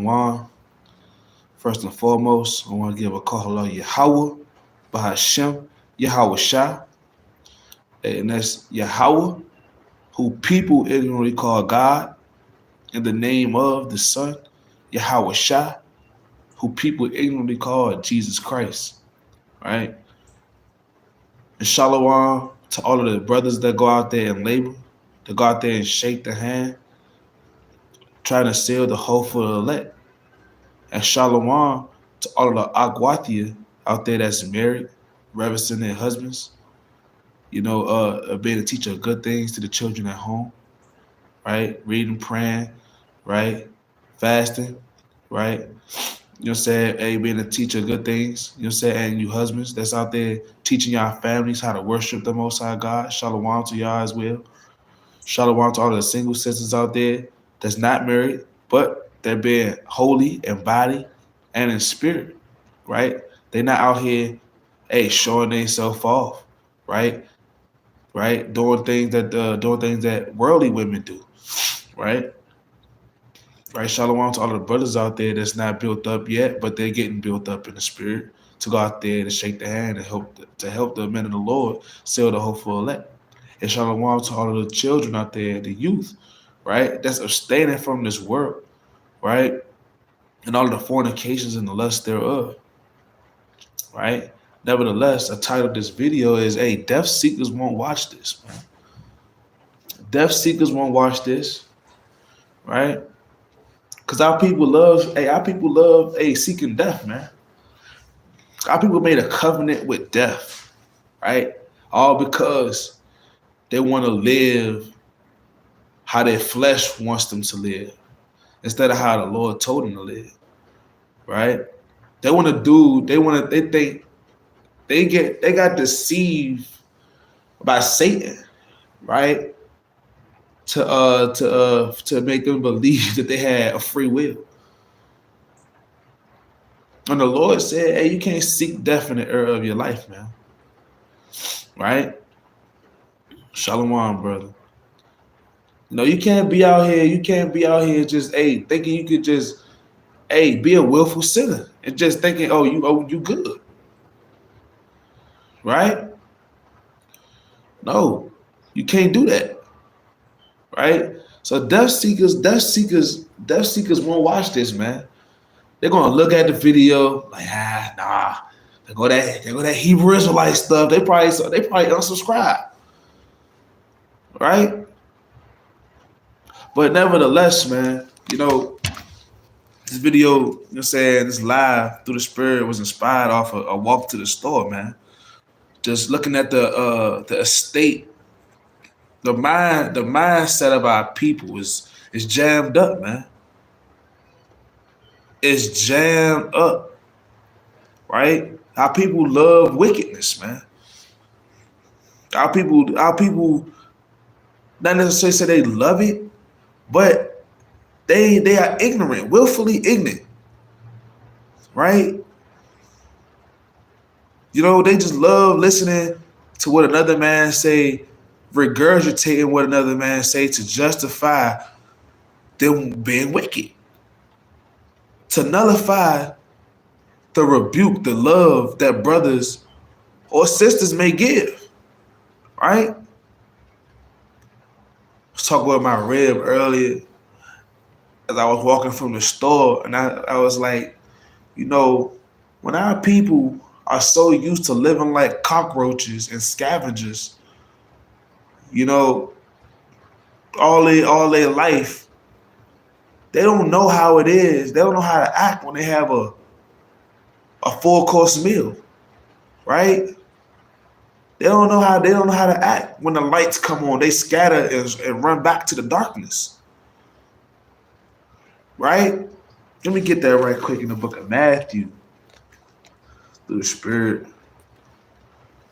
Shalom. First and foremost, I want to give a call out Yahweh, Bahashem, Yahweh Shah, and that's Yahweh, who people ignorantly call God, in the name of the Son, Yahweh Shah, who people ignorantly call Jesus Christ, right? And Shalom to all of the brothers that go out there and labor, that go out there and shake the hand, trying to seal the hope for the elect. And Shalom to all of the Agwatia out there that's married, reverencing their husbands, being a teacher of good things to the children at home, right? Reading, praying, right? Fasting, right? You know what I'm saying? Hey, being a teacher of good things, you know what I'm saying? And you husbands that's out there teaching y'all families how to worship the Most High God. Shalom to y'all as well. Shalom to all the single sisters out there that's not married, but they're being holy in body and in spirit, right? They're not out here, showing themselves off, right? Right? Doing things that worldly women do, right? Right? Shalom to all the brothers out there that's not built up yet, but they're getting built up in the spirit to go out there to shake the hand and help the men of the Lord seal the hopeful elect. And shalom to all of the children out there, the youth, right? That's abstaining from this world, right? And all of the fornications and the lust thereof, right? Nevertheless, the title of this video is, Death Seekers won't watch this, man. Death Seekers won't watch this, right? Because our people love seeking death, man. Our people made a covenant with death, right? All because they want to live how their flesh wants them to live instead of how the Lord told them to live, right? They got deceived by Satan, right? To make them believe that they had a free will. And the Lord said, hey, you can't seek death in the era of your life, man. Right? Shalom, brother. No, you can't be out here just, thinking you could just, be a willful sinner and just thinking, you good. Right? No, you can't do that. Right? So death seekers won't watch this, man. They're gonna look at the video like, nah. They go that Hebrew Israelite stuff. They probably unsubscribe, right? But nevertheless, man, this video, you know what I'm saying, this live through the spirit was inspired off a walk to the store, man. Just looking at the estate, the mindset of our people is jammed up, man. It's jammed up, right? Our people love wickedness, man. Our people not necessarily say they love it, but they are ignorant, willfully ignorant, right? They just love listening to what another man say, regurgitating what another man say to justify them being wicked, to nullify the rebuke, the love that brothers or sisters may give, right? I was talking with my rib earlier as I was walking from the store, and I was like, when our people are so used to living like cockroaches and scavengers, all their life, they don't know how it is. They don't know how to act when they have a full-course meal, right? They don't know how to act when the lights come on. They scatter and run back to the darkness, right? Let me get that right quick in the book of Matthew. Through the Spirit.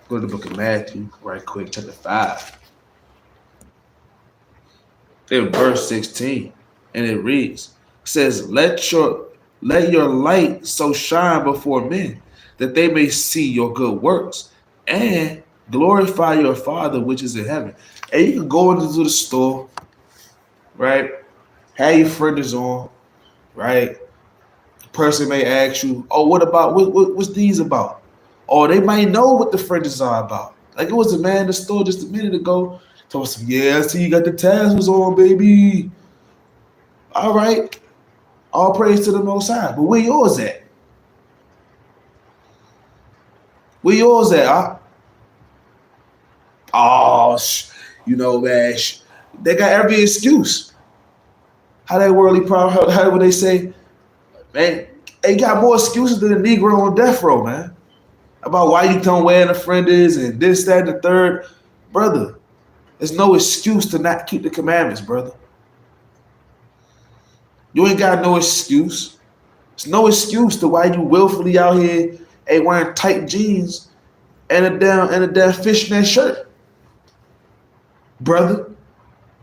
Go to the book of Matthew right quick, chapter 5. In verse 16. And it reads, it says, Let your light so shine before men that they may see your good works and glorify your Father which is in heaven. And you can go into the store, right? Have your friends on, right? Person may ask you, oh, what's these about? Or they might know what the fringes are about. Like it was a man in the store just a minute ago told us, yeah, I see you got the tassels on, baby. All right. All praise to the Most High. But where yours at? Where yours at? Oh, man, they got every excuse. How that worldly problem, how would they say, man, they got more excuses than a Negro on death row, man. About why you don't wear the fringes and this, that, and the third. Brother, there's no excuse to not keep the commandments, brother. You ain't got no excuse. There's no excuse to why you willfully out here wearing tight jeans and a damn fishnet shirt. Brother,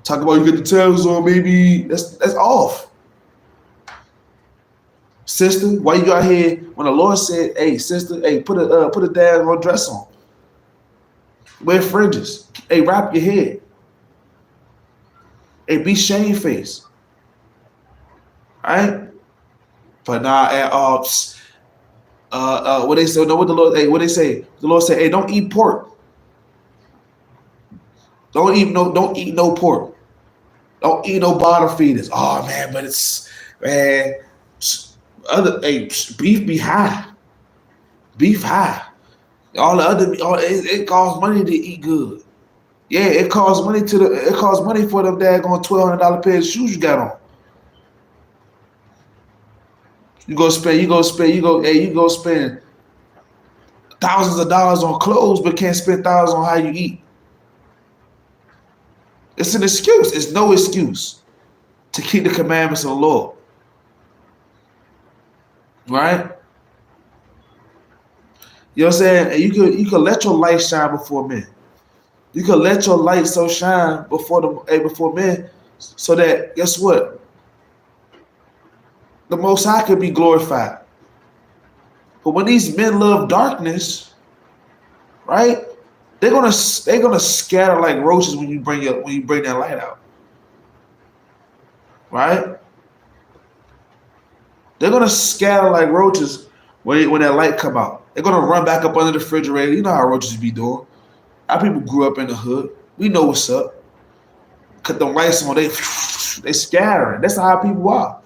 talk about you get the tails on, baby. That's off. Sister, why you out here when the Lord said, hey, sister, hey, put a damn dress on. Wear fringes. Hey, wrap your head. Hey, be shamefaced. All right? But nah, what they say, no, what the Lord, hey, what they say? The Lord said, hey, don't eat pork. Don't eat no pork. Don't eat no bottom feeders. Oh man, but beef be high. Beef high. It costs money to eat good. Yeah, it costs money for them daggone $1,200 pair of shoes you got on. You go spend thousands of dollars on clothes, but can't spend thousands on how you eat. It's an excuse. It's no excuse to keep the commandments of the Lord. Right? You know what I'm saying? And you could let your light shine before men. You could let your light so shine before men, so that guess what? The Most High could be glorified. But when these men love darkness, right? They're gonna scatter like roaches when you bring that light out. Right? They're gonna scatter like roaches when that light come out. They're gonna run back up under the refrigerator. You know how roaches be doing. Our people grew up in the hood. We know what's up. Cut them lights on, they scattering. That's how people are.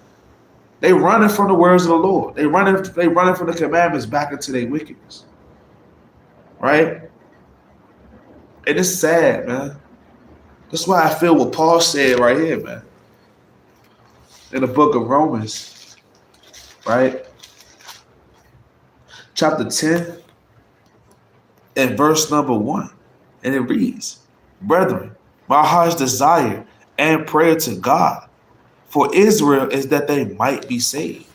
They running from the words of the Lord. They running from the commandments back into their wickedness. Right? And it's sad, man. That's why I feel what Paul said right here, man. In the book of Romans, right? Chapter 10 and verse number 1. And it reads, brethren, my heart's desire and prayer to God for Israel is that they might be saved.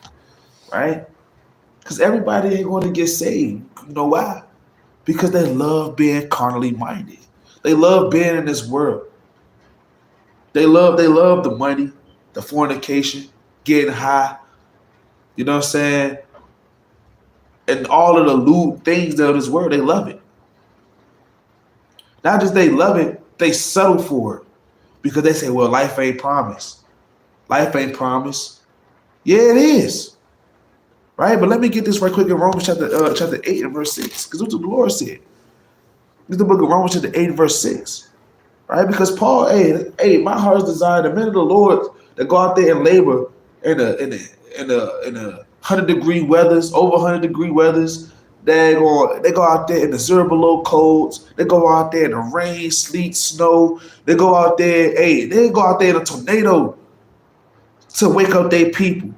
Right? Because everybody ain't going to get saved. You know why? Because they love being carnally minded. They love being in this world. They love the money, the fornication, getting high. You know what I'm saying? And all of the lewd things of this world, they love it. Not just they love it, they settle for it. Because they say, well, life ain't promised. Life ain't promised. Yeah, it is. Right? But let me get this right quick in Romans chapter 8 and verse 6. Because that's what the Lord said. This is the book of Romans chapter 8 and verse 6. Right? Because Paul, hey, my heart's desire, the men of the Lord that go out there and labor in the 100-degree weathers, over 100-degree weathers. They go out there in the 0 below colds. They go out there in the rain, sleet, snow. They go out there, they go out there in a tornado to wake up their people.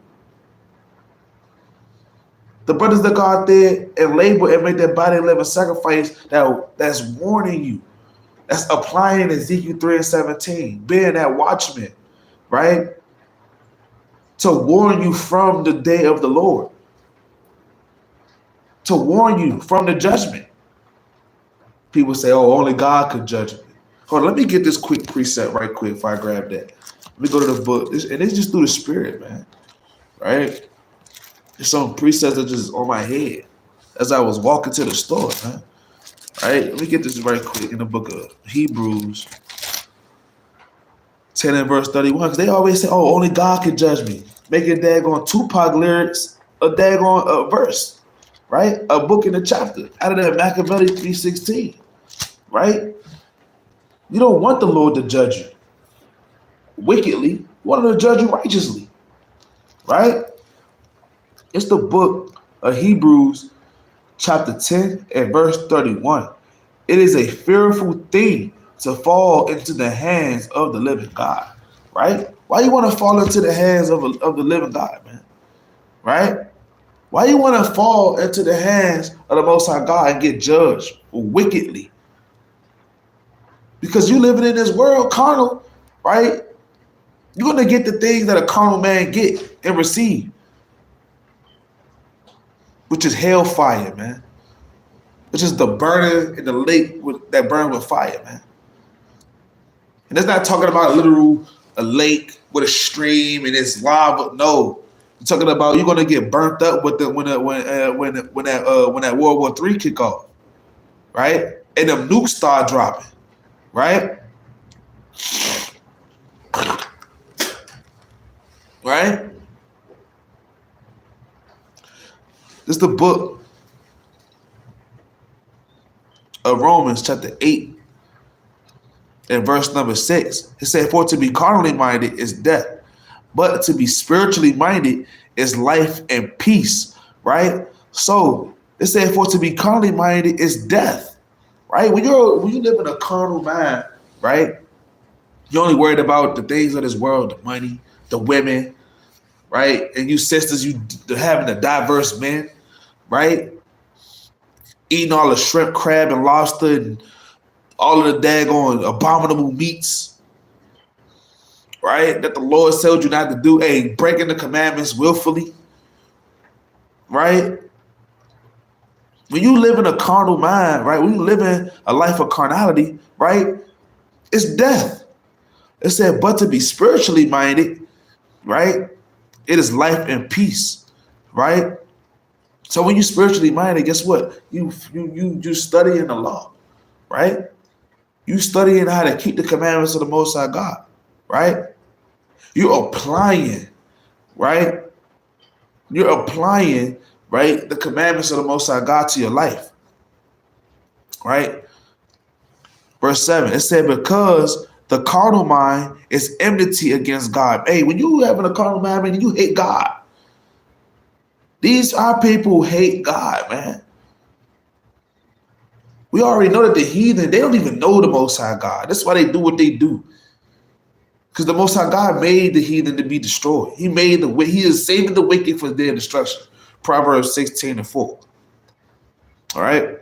The brothers that go out there and labor and make their body a living sacrifice that's warning you. That's applying Ezekiel 3 and 17, being that watchman, right? To warn you from the day of the Lord. To warn you from the judgment. People say, oh, only God could judge me. Hold on, let me get this quick precept right quick before I grab that. Let me go to the book. And it's just through the Spirit, man. Right? There's some precepts that just on my head as I was walking to the store, man. Right? Let me get this right quick in the book of Hebrews 10 and verse 31. Because they always say, oh, only God can judge me. Making daggone Tupac lyrics a daggone verse, right? A book in a chapter out of that Machiavelli 3:16, right? You don't want the Lord to judge you wickedly. You want him to judge you righteously, right? It's the book of Hebrews chapter 10 and verse 31. It is a fearful thing to fall into the hands of the living God, right? Why you want to fall into the hands of the living God, man? Right? Why you want to fall into the hands of the Most High God and get judged wickedly? Because you living in this world carnal, right? You're going to get the things that a carnal man get and receive, which is hellfire, man. Which is the burning in the lake that burn with fire, man. And it's not talking about a lake with a stream and it's lava. No, I'm talking about you're gonna get burnt up with when that World War III kick off, right? And them nukes start dropping, right? Right? This is the book of Romans, chapter 8, and verse number 6. It said, "For to be carnally minded is death, but to be spiritually minded is life and peace," right? So it said, "For to be carnally minded is death," right? When you live in a carnal mind, right? You're only worried about the things of this world, the money, the women, right? And you sisters, you having a diverse men, right? Eating all the shrimp, crab, and lobster, and all of the daggone abominable meats, right? That the Lord told you not to do. Hey, breaking the commandments willfully, right? When you live in a carnal mind, right? When you live in a life of carnality, right? It's death. It said, but to be spiritually minded, right? It is life and peace, right? So when you spiritually minded, guess what? You studying the law, right? You studying how to keep the commandments of the Most High God, right? You're applying, right? You're applying, right, the commandments of the Most High God to your life, right? Verse 7, it said, because the carnal mind is enmity against God. Hey, when you having a carnal mind, man, you hate God. These are people who hate God, man. We already know that the heathen, they don't even know the Most High God. That's why they do what they do. Because the Most High God made the heathen to be destroyed. He is saving the wicked for their destruction. Proverbs 16:4. All right.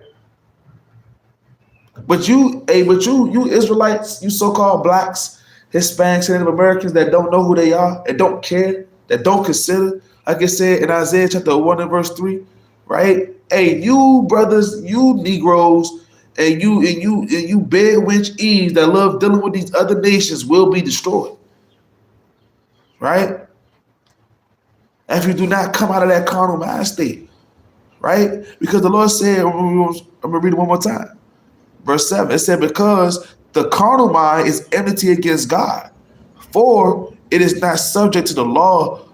But you Israelites, you so-called blacks, Hispanics, and Native Americans that don't know who they are and don't care, that don't consider, like it said in Isaiah chapter 1 and verse 3, right? Hey, you brothers, you Negroes, and you bed wench Eves that love dealing with these other nations will be destroyed, right? If you do not come out of that carnal mind state, right? Because the Lord said, I'm gonna read it one more time. Verse 7, it said, because the carnal mind is enmity against God, for it is not subject to the law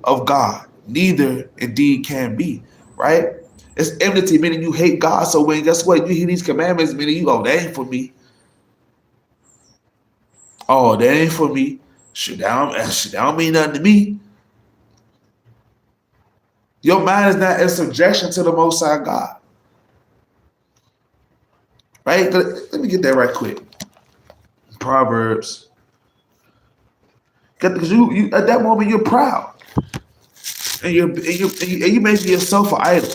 of God, neither indeed can be, right? It's enmity, meaning you hate God. So when, guess what? You hear these commandments, meaning you go, that ain't for me. Oh, that ain't for me. Shit, that don't mean nothing to me. Your mind is not in subjection to the Most High God. Right? Let me get that right quick. Proverbs. Because you at that moment you're proud. And you make yourself an idol.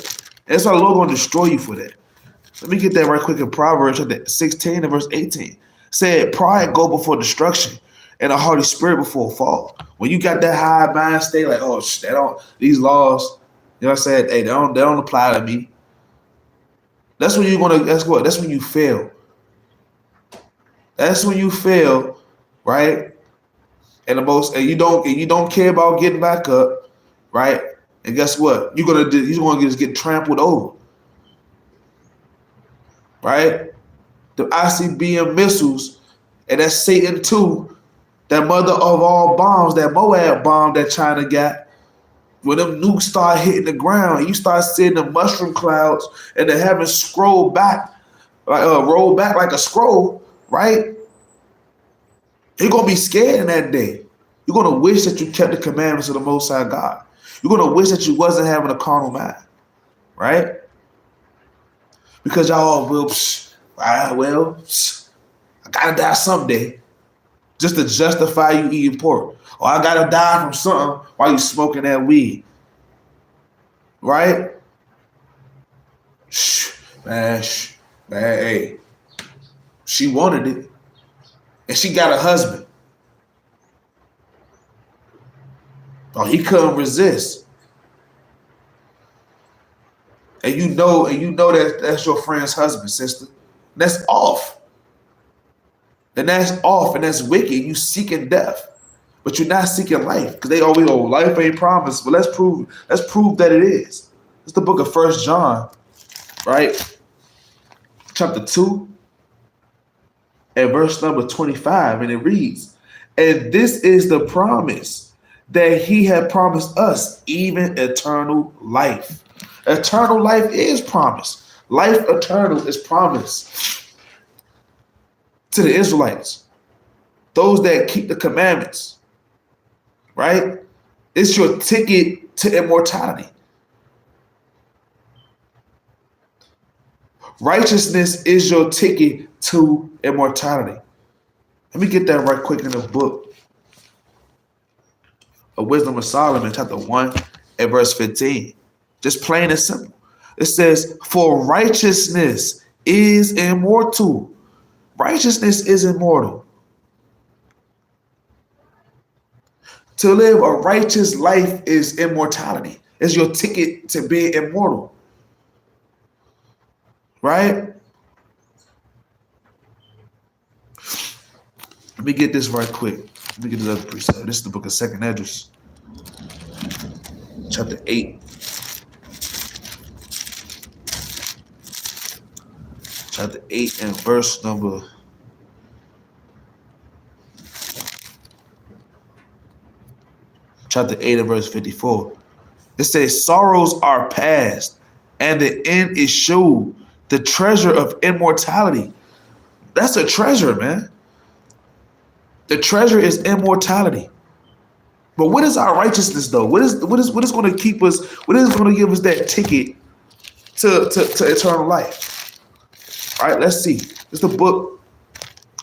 And that's why the Lord gonna destroy you for that. Let me get that right quick in Proverbs 16 and verse 18. Said, pride go before destruction, and a haughty spirit before a fall. When you got that high mind state, like, oh, these laws, you know what I'm saying? Hey, they don't apply to me. That's when you're gonna. That's what. That's when you fail. That's when you fail, right? And you don't care about getting back up, right? And guess what? You're gonna just get trampled over, right? The ICBM missiles, and that's Satan too, that mother of all bombs, that Moab bomb that China got, When them nukes start hitting the ground, and you start seeing the mushroom clouds and the heavens scroll back, roll back like a scroll, right? You're gonna be scared in that day. You're gonna wish that you kept the commandments of the Most High God. You're gonna wish that you wasn't having a carnal mind, right? Because y'all will, I gotta die someday, just to justify you eating pork, or I gotta die from something while you smoking that weed, right? Man, hey, she wanted it, and she got a husband. Oh, he couldn't resist. And you know that that's your friend's husband, sister. That's off. And that's off, and that's wicked. You seeking death, but you're not seeking life. Because they always go, life ain't promised. But let's prove that it is. It's the book of 1 John, right? Chapter 2 and verse number 25. And it reads, and this is the promise that he had promised us, even eternal life. Eternal life is promised. Life eternal is promised to the Israelites, those that keep the commandments, right? It's your ticket to immortality. Righteousness is your ticket to immortality. Let me get that right quick in the book of Wisdom of Solomon, chapter 1 and verse 15. Just plain and simple. It says, for righteousness is immortal. Righteousness is immortal. To live a righteous life is immortality. It's your ticket to being immortal. Right? Let me get this right quick. Let me get this other precept. This is the book of 2nd Esdras, chapter 8. Chapter 8 and verse number chapter 8 and verse 54. It says, sorrows are past, and the end is showed, the treasure of immortality. That's a treasure, man. The treasure is immortality. But what is our righteousness, though? What is going to keep us? What is going to give us that ticket to eternal life? All right, let's see. It's the book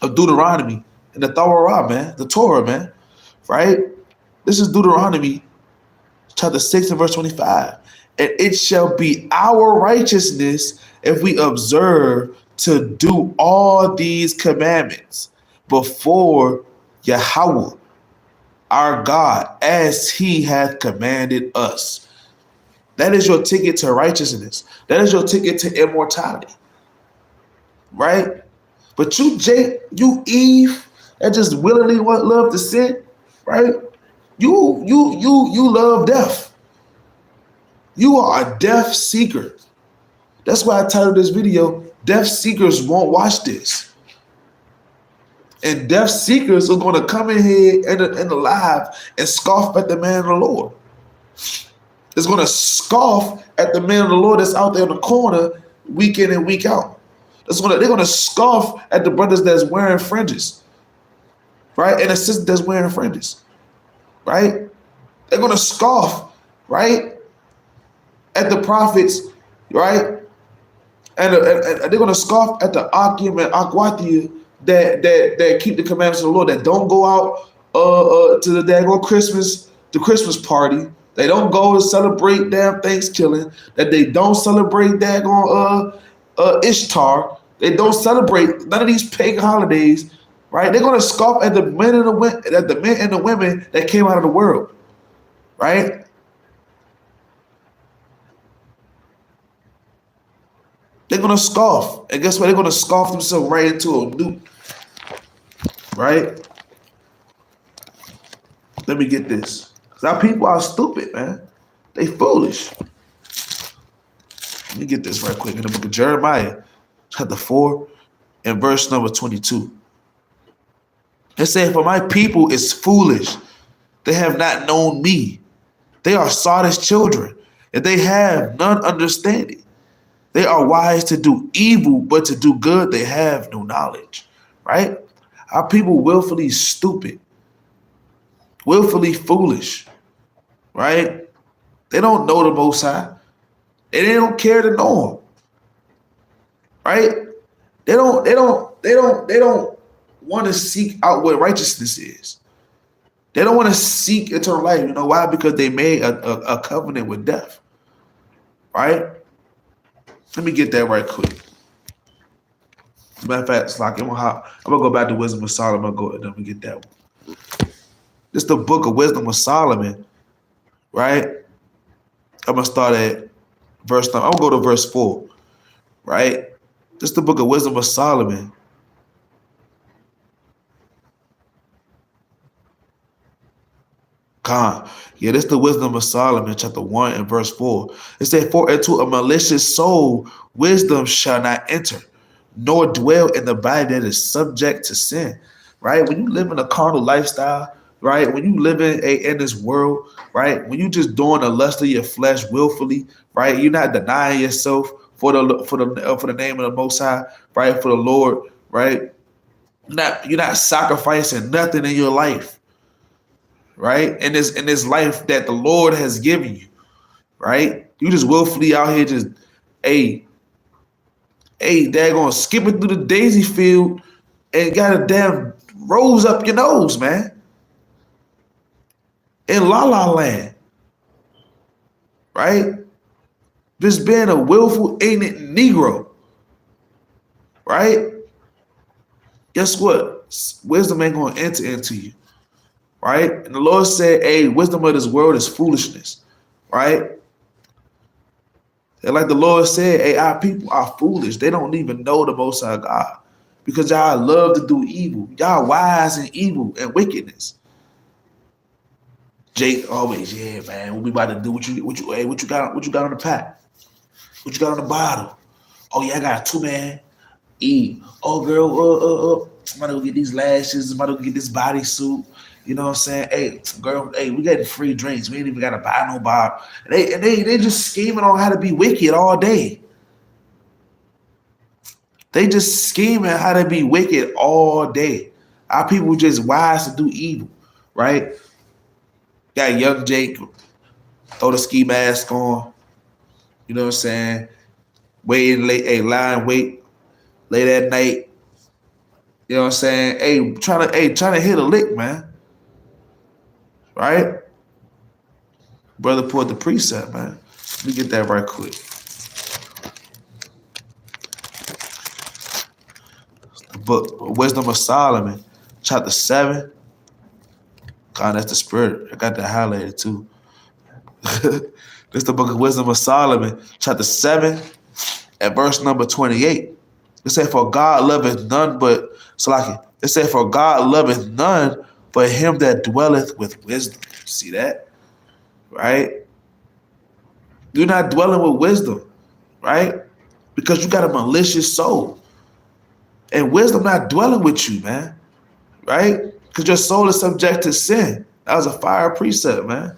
of Deuteronomy and the Torah, man. The Torah, man. Right? This is Deuteronomy chapter 6 and verse 25. And it shall be our righteousness if we observe to do all these commandments before Yahweh, our God, as he hath commanded us. That is your ticket to righteousness. That is your ticket to immortality. Right? But you, Jake, you Eve, that just willingly love to sin, right? You love death. You are a death seeker. That's why I titled this video, Death Seekers Won't Watch This. And death seekers are going to come in here and alive and scoff at the man of the Lord. It's going to scoff at the man of the Lord that's out there in the corner week in and week out. They're going to scoff at the brothers that's wearing fringes, right? And the sisters that's wearing fringes, right? They're going to scoff, right, at the prophets, right? And they're going to scoff at the Akim and Akwatia that keep the commandments of the Lord, that don't go out to the daggone Christmas party. They don't go and celebrate damn Thanksgiving. That they don't celebrate daggone Ishtar. They don't celebrate none of these pagan holidays, right? They're going to scoff at the men and the women that came out of the world, right? They're going to scoff. And guess what? They're going to scoff themselves right into a nuke, right? Let me get this. Because our people are stupid, man. They foolish. Let me get this right quick. In the book of Jeremiah, chapter 4 and verse number 22. It says, for my people is foolish. They have not known me. They are sought as children, and they have none understanding. They are wise to do evil, but to do good they have no knowledge. Right? Our people willfully stupid, willfully foolish. Right? They don't know the Most High, and they don't care to know Him. Right? They don't want to seek out what righteousness is. They don't want to seek eternal life. You know why? Because they made a covenant with death. Right? Let me get that right quick. As a matter of fact, it's like I'm gonna go back to Wisdom of Solomon. Let me get that one. This is the book of Wisdom of Solomon, right? I'm gonna start at verse. I'm gonna go to verse 4, right? This is the book of Wisdom of Solomon. Yeah, this is the Wisdom of Solomon, chapter 1 and verse 4. It said, "For into a malicious soul wisdom shall not enter, nor dwell in the body that is subject to sin." Right? When you live in a carnal lifestyle, right? When you live in this world, right? When you just doing the lust of your flesh willfully, right? You're not denying yourself for the name of the Most High, right? For the Lord, right? You're not sacrificing nothing in your life. Right? In this life that the Lord has given you, right? You just willfully out here just, they're gonna skip it through the daisy field and got a damn rose up your nose, man. In La La Land. Right? Just being a willful, ignorant Negro. Right? Guess what? Wisdom ain't gonna enter into you. Right? And the Lord said, wisdom of this world is foolishness. Right? And like the Lord said, our people are foolish. They don't even know the Most High God. Because y'all love to do evil. Y'all wise in evil and wickedness. Jake always, yeah, man, what we about to do? What you got on the pack? What you got on the bottle? Oh yeah, I got a 2-man. Oh girl, I'm about to go get these lashes, I'm about to go get this bodysuit. You know what I'm saying? Hey, girl, we getting free drinks. We ain't even gotta buy no bottle. They just scheming on how to be wicked all day. They just scheming how to be wicked all day. Our people just wise to do evil, right? Got young Jake, throw the ski mask on. You know what I'm saying? Waiting late, wait late at night. You know what I'm saying? Trying to hit a lick, man. Right? Brother pulled the precept, man. Let me get that right quick. The book Wisdom of Solomon, chapter 7. God, that's the spirit. I got that highlighted too. This is the book of Wisdom of Solomon, chapter 7, at verse number 28. It said, "For God loveth none but It said, "For God loveth none but him that dwelleth with wisdom." See that? Right? You're not dwelling with wisdom, right? Because you got a malicious soul. And wisdom not dwelling with you, man. Right? Because your soul is subject to sin. That was a fire precept, man.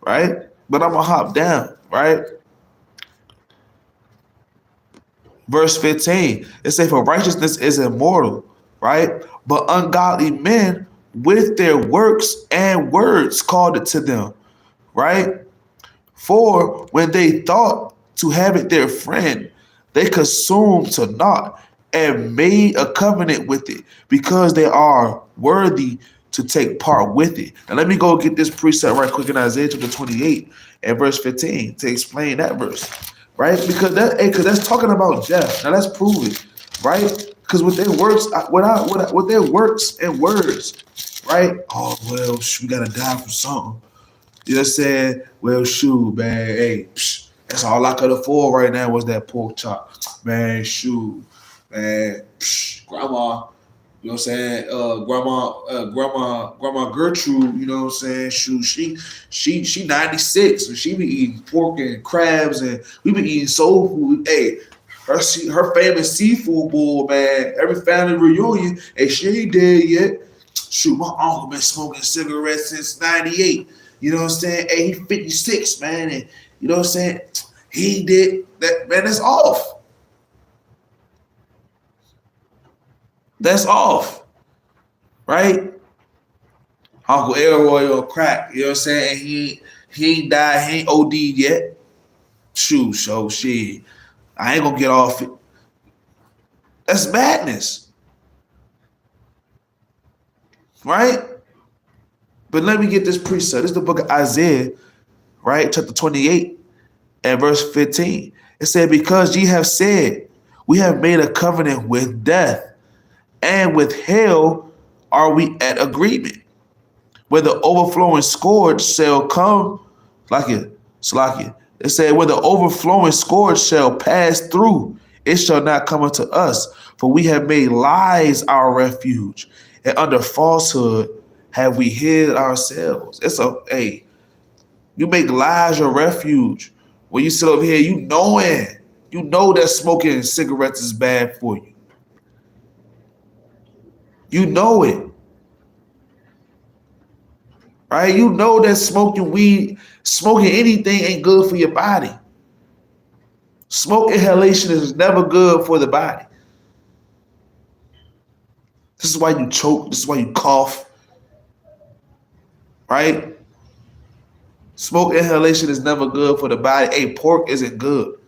Right? But I'm going to hop down, right? Verse 15, it says, "For righteousness is immortal," right? "But ungodly men with their works and words called it to them," right? "For when they thought to have it their friend, they consumed to naught and made a covenant with it, because they are worthy to take part with it." Now let me go get this precept right quick in Isaiah chapter 28 and verse 15 to explain that verse. Right? Because that's talking about death. Now let's prove it, right? Because with their works, with their works and words, right? Oh well, we gotta die from something. You know what I'm saying? Well, shoot, man. That's all I could afford right now was that pork chop, man. Shoot, man. Grandma. You know what I'm saying? Grandma Gertrude, you know what I'm saying? Shoot, she 96 and she be eating pork and crabs and we be eating soul food. Her famous seafood bowl, man. Every family reunion, she ain't dead yet. Shoot, my uncle been smoking cigarettes since '98. You know what I'm saying? Hey, he 56, man, and you know what I'm saying? He did that, man. That's off. That's off, right? Uncle Elroy on crack. You know what I'm saying? And he ain't died. He ain't OD'd yet. Shoot, so shit. I ain't gonna get off it. That's madness, right? But let me get this precept. This is the book of Isaiah, right? Chapter 28 and verse 15. It said, because ye have said, we have made a covenant with death, and with hell are we at agreement. Where the overflowing scourge shall come, like it, Slakia. It said, where the overflowing scourge shall pass through, it shall not come unto us. For we have made lies our refuge, and under falsehood have we hid ourselves. Hey, you make lies your refuge. When you sit over here, you know that smoking cigarettes is bad for you. You know it. Right? You know that smoking weed, smoking anything ain't good for your body. Smoke inhalation is never good for the body. This is why you choke. This is why you cough. Right? Smoke inhalation is never good for the body. Hey, pork isn't good.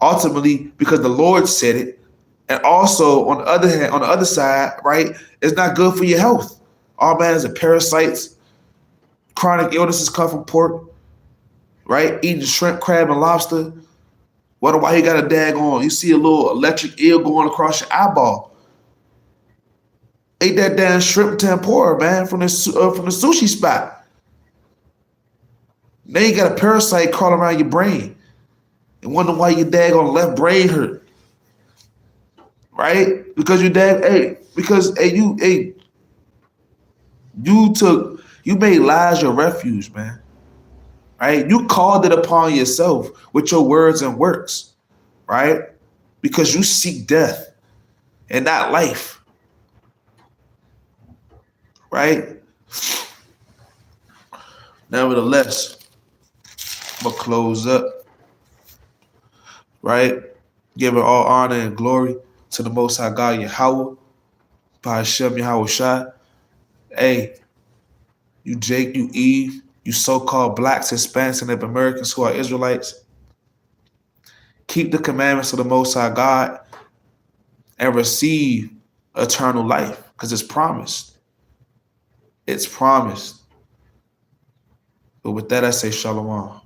Ultimately, because the Lord said it. And also, on the other hand, on the other side, right, it's not good for your health. All manners of parasites, chronic illnesses come from pork, right? Eating shrimp, crab, and lobster. Wonder why he got a daggone. You see a little electric eel going across your eyeball. Ate that damn shrimp tempura, man, from the sushi spot. Now you got a parasite crawling around your brain, and wonder why your daggone left brain hurt, right? Because you made lies your refuge, man. Right? You called it upon yourself with your words and works, right? Because you seek death and not life, right? Nevertheless, I'm going to close up, right? Giving all honor and glory to the Most High God, Yahweh, by Hashem, Yahweh Shai. Hey, you Jake, you Eve, you so-called blacks, Hispanics, and Native Americans who are Israelites, keep the commandments of the Most High God and receive eternal life, because it's promised. It's promised. But with that, I say shalom.